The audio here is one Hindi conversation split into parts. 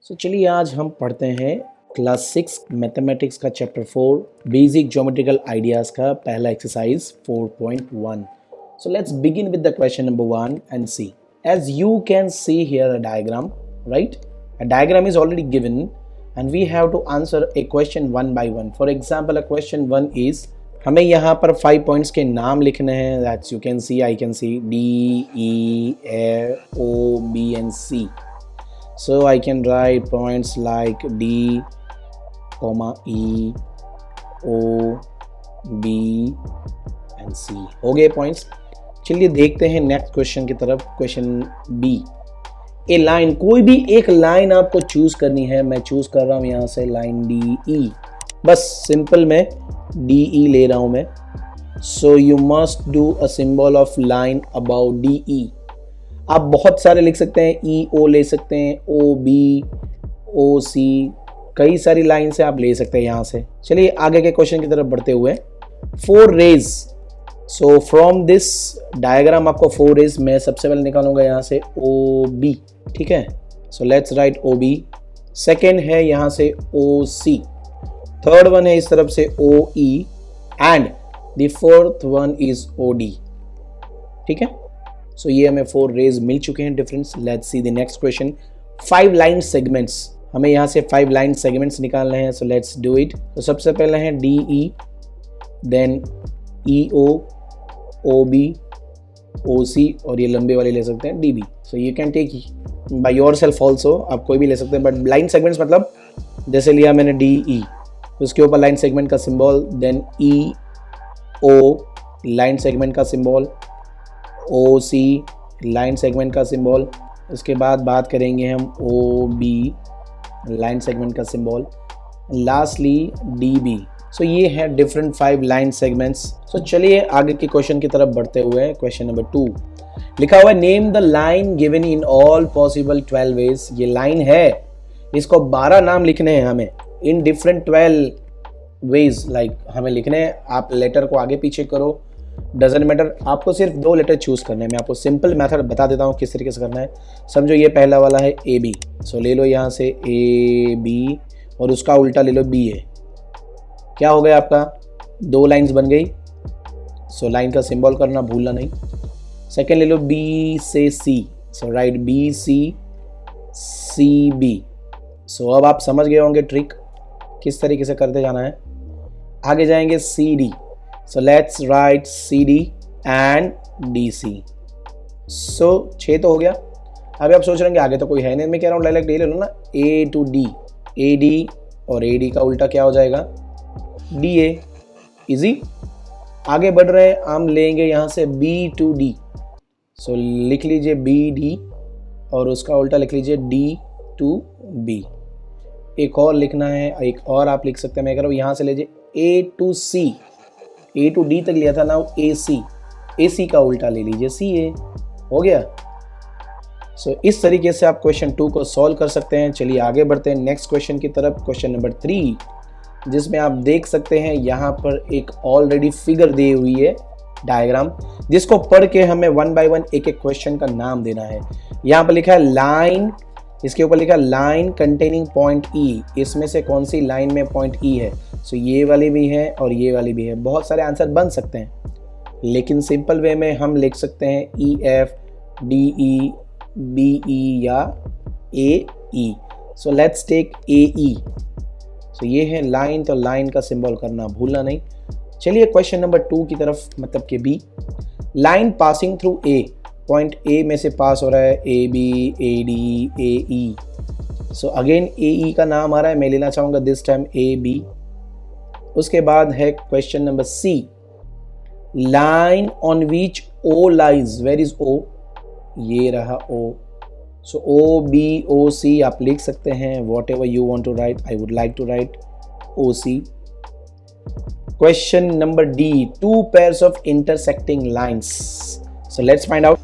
चलिए आज हम पढ़ते हैं क्लास 6 मैथमेटिक्स का चैप्टर 4 बेसिक ज्योमेट्रिकल आइडियाज का पहला exercise 4.1. So let's begin with the question number 1 and see. As you can see here a diagram, right? A diagram is already given and we have to answer a question one by one. For example, a question 1 is हमें यहाँ पर 5 पॉइंट्स के नाम लिखने हैं. That's you can see, I can see D, E, A, O, B and C. So I can write points like D, E, O, B and C. हो गए पॉइंट्स. चलिए देखते हैं नेक्स्ट क्वेश्चन की तरफ. Question B. ए लाइन, कोई भी एक लाइन आपको चूज करनी है. मैं चूज कर रहा हूँ यहाँ से लाइन डी ई. बस सिंपल में डी ई ले रहा हूँ मैं. So you must do a symbol of line about D E. आप बहुत सारे लिख सकते हैं. ई ओ ले सकते हैं, ओ बी, ओ सी, कई सारी लाइन से आप ले सकते हैं यहाँ से. चलिए आगे के क्वेश्चन की तरफ बढ़ते हुए. 4 rays. So from this diagram आपको 4 रेज मैं सबसे पहले निकालूंगा यहाँ से ओ बी. ठीक है. So let's write O B. Second है यहाँ से ओ सी. थर्ड वन है इस तरफ से O E and the fourth one is O D. ठीक है. सो ये हमें 4 रेज मिल चुके हैं difference. Let's see the next question. 5 line segments. हमें यहाँ से 5 लाइन सेगमेंट्स निकालने हैं. So let's do it. तो सबसे पहले है D E, then E O, O B, O C और ये लंबे वाले ले सकते हैं D B. So you can take by yourself also. आप कोई भी ले सकते हैं बट लाइन सेगमेंट्स मतलब जैसे लिया मैंने डी ई, उसके ऊपर लाइन सेगमेंट का सिंबल, देन ई ओ लाइन सेगमेंट का सिंबल, ओ सी लाइन सेगमेंट का सिंबल. उसके बाद बात करेंगे हम ओ बी लाइन सेगमेंट का सिंबल, लास्टली डी बी. सो ये है डिफरेंट 5 लाइन सेगमेंट्स. सो चलिए आगे के क्वेश्चन की तरफ बढ़ते हुए. क्वेश्चन नंबर 2 लिखा हुआ है name the line given in all possible 12 ways. ये लाइन है, इसको 12 नाम लिखने हैं हमें इन डिफरेंट 12 वेज. लाइक हमें लिखने हैं. आप लेटर को आगे पीछे करो, डजेंट मैटर. आपको सिर्फ 2 लेटर चूज करने हैं. मैं आपको सिंपल मेथड बता देता हूँ किस तरीके से करना है. समझो ये पहला वाला है ए बी. सो ले लो यहाँ से ए बी और उसका उल्टा ले लो बी ए. क्या हो गया आपका? 2 लाइंस बन गई. सो लाइन का सिंबल करना भूलना नहीं. सेकेंड ले लो बी से C. So right B C C B. So अब आप समझ गए होंगे ट्रिक किस तरीके से करते जाना है. आगे जाएंगे C D. So let's write CD and DC. So 6 तो हो गया. अभी आप सोच रहे हैं कि आगे तो कोई है नहीं. मैं कह रहा हूँ डायरेक्ट ले लो ना. A to D, AD और AD का उल्टा क्या हो जाएगा? DA. इजी. आगे बढ़ रहे हैं. हम लेंगे यहाँ से B to D. So लिख लीजिए BD और उसका उल्टा लिख लीजिए D to B. एक और लिखना है. एक और आप लिख सकते हैं. मैं कह रहा हूँ यहाँ से लीजिए A to C. A to D तक लिया था ना ए सी. ए सी का उल्टा ले लीजिए सी ए. हो गया. सो इस तरीके से आप क्वेश्चन 2 को सॉल्व कर सकते हैं. चलिए आगे बढ़ते हैं नेक्स्ट क्वेश्चन की तरफ. क्वेश्चन नंबर 3 जिसमें आप देख सकते हैं यहाँ पर एक ऑलरेडी फिगर दी हुई है डायग्राम, जिसको पढ़ के हमें 1 बाय 1 एक एक क्वेश्चन का नाम देना है. यहाँ पर लिखा है लाइन, इसके ऊपर लिखा लाइन कंटेनिंग पॉइंट ई. इसमें से कौन सी लाइन में पॉइंट ई है? सो ये वाली भी है और ये वाली भी है. बहुत सारे आंसर बन सकते हैं लेकिन सिंपल वे में हम लिख सकते हैं E F, D E, B E या A E. So let's take a E. सो ये है लाइन, तो लाइन का सिंबल करना भूलना नहीं. चलिए क्वेश्चन नंबर 2 की तरफ, मतलब कि B. Line passing through A. Point A में से पास हो रहा है A B, A D, A E. So again A E का नाम आ रहा है. मैं लेना चाहूँगा दिस टाइम ए बी. उसके बाद है question number C. Line on which O lies. Where is O? ये रहा ओ. सो ओ बी ओ सी आप लिख सकते हैं. Whatever you want to write. I would like to write O C. Question number D. 2 pairs of intersecting lines. So let's find out.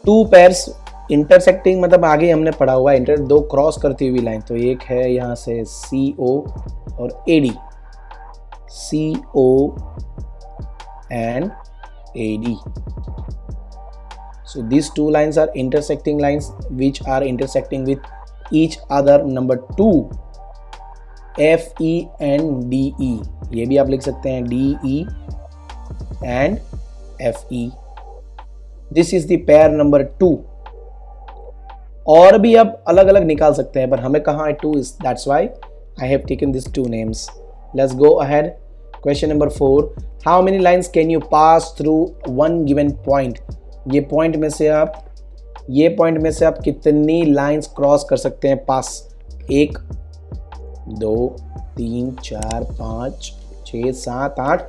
2 pairs intersecting मतलब आगे हमने पढ़ा हुआ है. इंटर 2 क्रॉस करती हुई लाइन. तो एक है यहाँ से सी ओ और A D. CO and AD. So these 2 lines are intersecting lines which are intersecting with each other. Number 2, FE and DE, ये भी आप लिख सकते हैं DE and FE. This is the pair number 2. और भी आप अलग अलग निकाल सकते हैं, पर हमें कहाँ है 2 is, that's why I have taken these 2 names. Let's go ahead. Question number 4. How many lines can you pass through one given point? ये पॉइंट में से आप कितनी लाइंस क्रॉस कर सकते हैं पास? 1 2 3 4 5 6 7 8.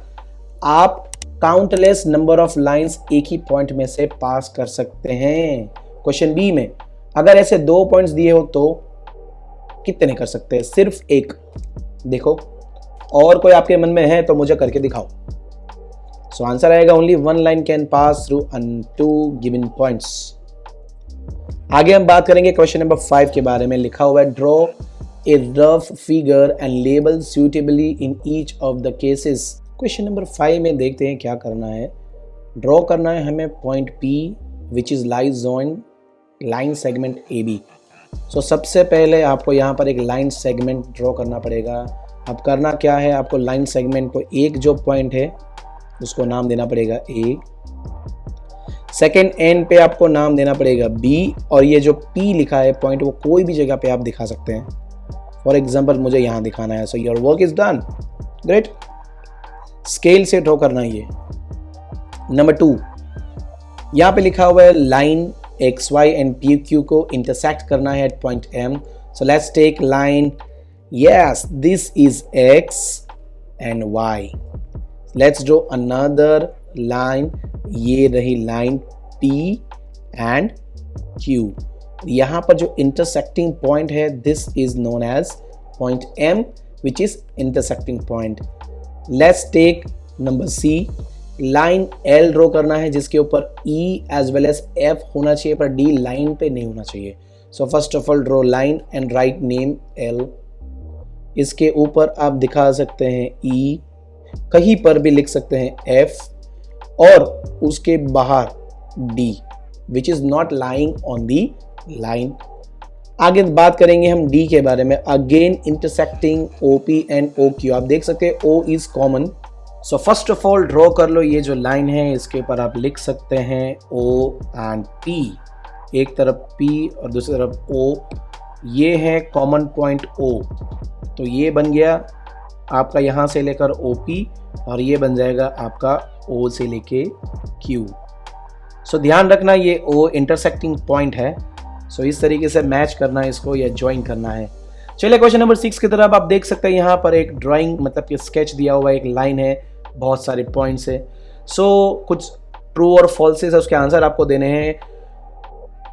आप काउंटलेस नंबर ऑफ लाइंस एक ही पॉइंट में से पास कर सकते हैं. क्वेश्चन बी में अगर ऐसे 2 पॉइंट्स दिए हो तो कितने कर सकते हैं? सिर्फ 1. देखो, और कोई आपके मन में है तो मुझे करके दिखाओ. सो आंसर आएगा only 1 line can pass through 2 given points. आगे हम बात करेंगे क्वेश्चन नंबर 5 के बारे में. लिखा हुआ है draw a rough figure and label suitably in each of the cases. Question number 5 में देखते हैं क्या करना है. ड्रॉ करना है हमें point P which is lies on line segment AB. सो सबसे पहले आपको यहाँ पर एक लाइन सेगमेंट ड्रॉ करना पड़ेगा. अब करना क्या है, आपको लाइन सेगमेंट को एक जो पॉइंट है उसको नाम देना पड़ेगा A. सेकेंड एंड पे आपको नाम देना पड़ेगा B. और ये जो P लिखा है पॉइंट, वो कोई भी जगह पे आप दिखा सकते हैं. फॉर एग्जाम्पल मुझे यहाँ दिखाना है. So your work is done. Great. Scale से ड्रॉ करना है ये. नंबर 2, यहाँ पे लिखा हुआ है लाइन XY एंड PQ को इंटरसेक्ट करना है at point M. So let's take line. Yes, this is X and Y. Let's draw another line. ये रही लाइन P and Q. यहाँ पर जो intersecting point है, this is known as point M, which is intersecting point. Let's take number C. Line L draw करना है जिसके ऊपर E as well as F होना चाहिए, पर D लाइन पे नहीं होना चाहिए. So first of all draw line and write name L. इसके ऊपर आप दिखा सकते हैं E, कहीं पर भी लिख सकते हैं F, और उसके बाहर D which is not lying on the line. आगे बात करेंगे हम D के बारे में. Again intersecting OP and OQ. आप देख सकते हैं O is common. So first of all draw कर लो ये जो लाइन है, इसके ऊपर आप लिख सकते हैं O and P. एक तरफ P और दूसरी तरफ O. ये है कॉमन पॉइंट O. तो ये बन गया आपका यहाँ से लेकर OP, और ये बन जाएगा आपका O से लेके Q. सो ध्यान रखना ये O इंटरसेक्टिंग पॉइंट है. सो इस तरीके से मैच करना है इसको या ज्वाइन करना है. चलिए क्वेश्चन नंबर 6 की तरफ. आप देख सकते हैं यहाँ पर एक ड्राइंग मतलब कि स्केच दिया हुआ है. एक लाइन है, बहुत सारे पॉइंट्स है. सो कुछ ट्रू और फॉल्सेस है, उसके आंसर आपको देने हैं.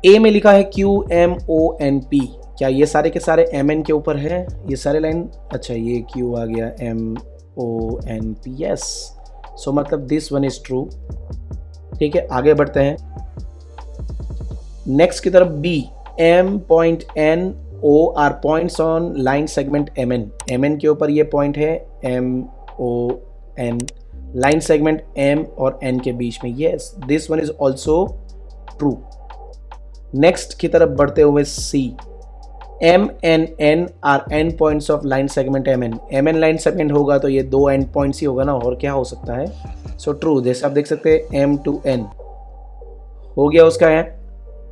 ए में लिखा है QMONP. क्या ये सारे के सारे MN के ऊपर है ये सारे लाइन? अच्छा, ये Q आ गया MONP. यस. सो मतलब दिस वन इज ट्रू. ठीक है, आगे बढ़ते हैं. नेक्स्ट की तरफ B. M.N O are points on line segment MN. MN के ऊपर ये पॉइंट है MON. लाइन सेगमेंट M और N के बीच में. Yes, this one is also true. Next की तरफ बढ़ते हुए C. M and N are end points of line segment MN. MN line segment होगा तो ये 2 एंड पॉइंट्स ही होगा ना, और क्या हो सकता है. So true. जैसे आप देख सकते हैं M to N हो गया उसका है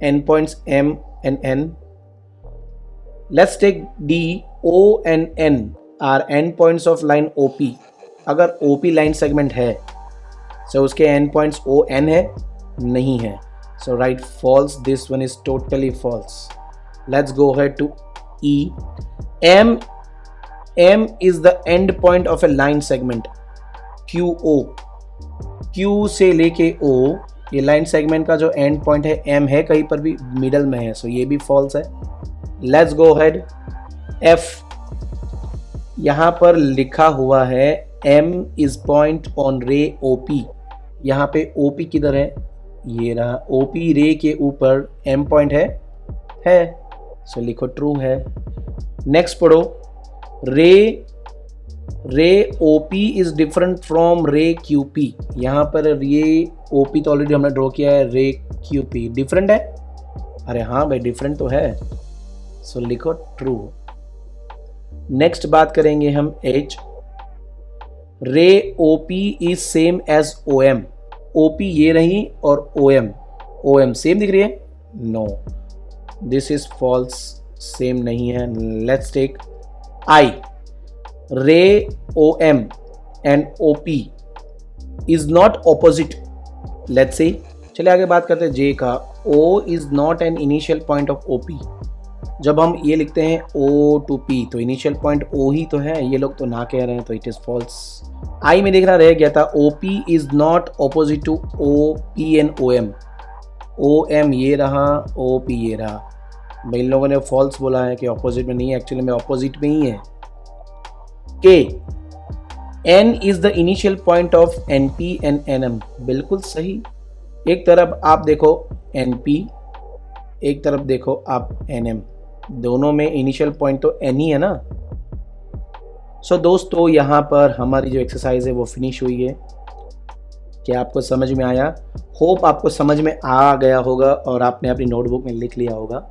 end points M and N. Let's take D. O and N are end points of line OP. अगर OP लाइन सेगमेंट है सो उसके एंड पॉइंट्स ON है? नहीं है. So right false. This one is totally false. Let's go ahead to E. M is the end point of a line segment QO. Q से लेके O, ये लाइन सेगमेंट का जो एंड पॉइंट है M है, कहीं पर भी मिडल में है. सो ये भी फॉल्स है. Let's go ahead. F. यहाँ पर लिखा हुआ है M is point on ray OP. यहाँ पे OP किधर है? ये रहा. OP रे के ऊपर M पॉइंट है. सो लिखो ट्रू है. नेक्स्ट पढ़ो. रे OP इज डिफरेंट फ्रॉम रे QP. यहाँ पर ये OP तो ऑलरेडी हमने ड्रॉ किया है. रे QP डिफरेंट है? अरे हाँ भाई, डिफरेंट तो है. सो लिखो ट्रू। नेक्स्ट बात करेंगे हम H. Ray OP is same as OM। OP ये रही और OM सेम दिख रही है? No, this is false, same नहीं है। Let's take I. Ray OM and OP is not opposite. Let's say, चलिए आगे बात करते हैं जे का। O is not an initial point of OP। जब हम ये लिखते हैं O to P तो इनिशियल पॉइंट O ही तो है, ये लोग तो ना कह रहे हैं, तो इट इज फॉल्स। आई में देखना रह गया था OP is not opposite to OP and OM। OM ये रहा, OP ये रहा। भाई इन लोगों ने फॉल्स बोला है कि ऑपोजिट में नहीं है, एक्चुअली में ऑपोजिट में ही है। के N is the initial point of NP and NM। बिल्कुल सही। एक तरफ आप देखो NP, एक तरफ देखो आप NM, दोनों में इनिशियल पॉइंट तो N ही है ना। सो दोस्तों यहाँ पर हमारी जो एक्सरसाइज है वो फिनिश हुई है। क्या आपको समझ में आया? होप आपको समझ में आ गया होगा और आपने अपनी नोटबुक में लिख लिया होगा।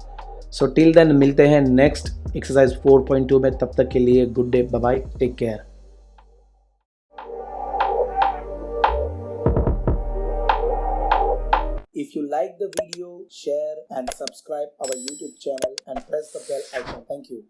सो टिल देन मिलते हैं नेक्स्ट एक्सरसाइज 4.2 में। तब तक के लिए good day, bye bye, take care. If you like the video, share and subscribe our YouTube channel and press the bell icon. Thank you.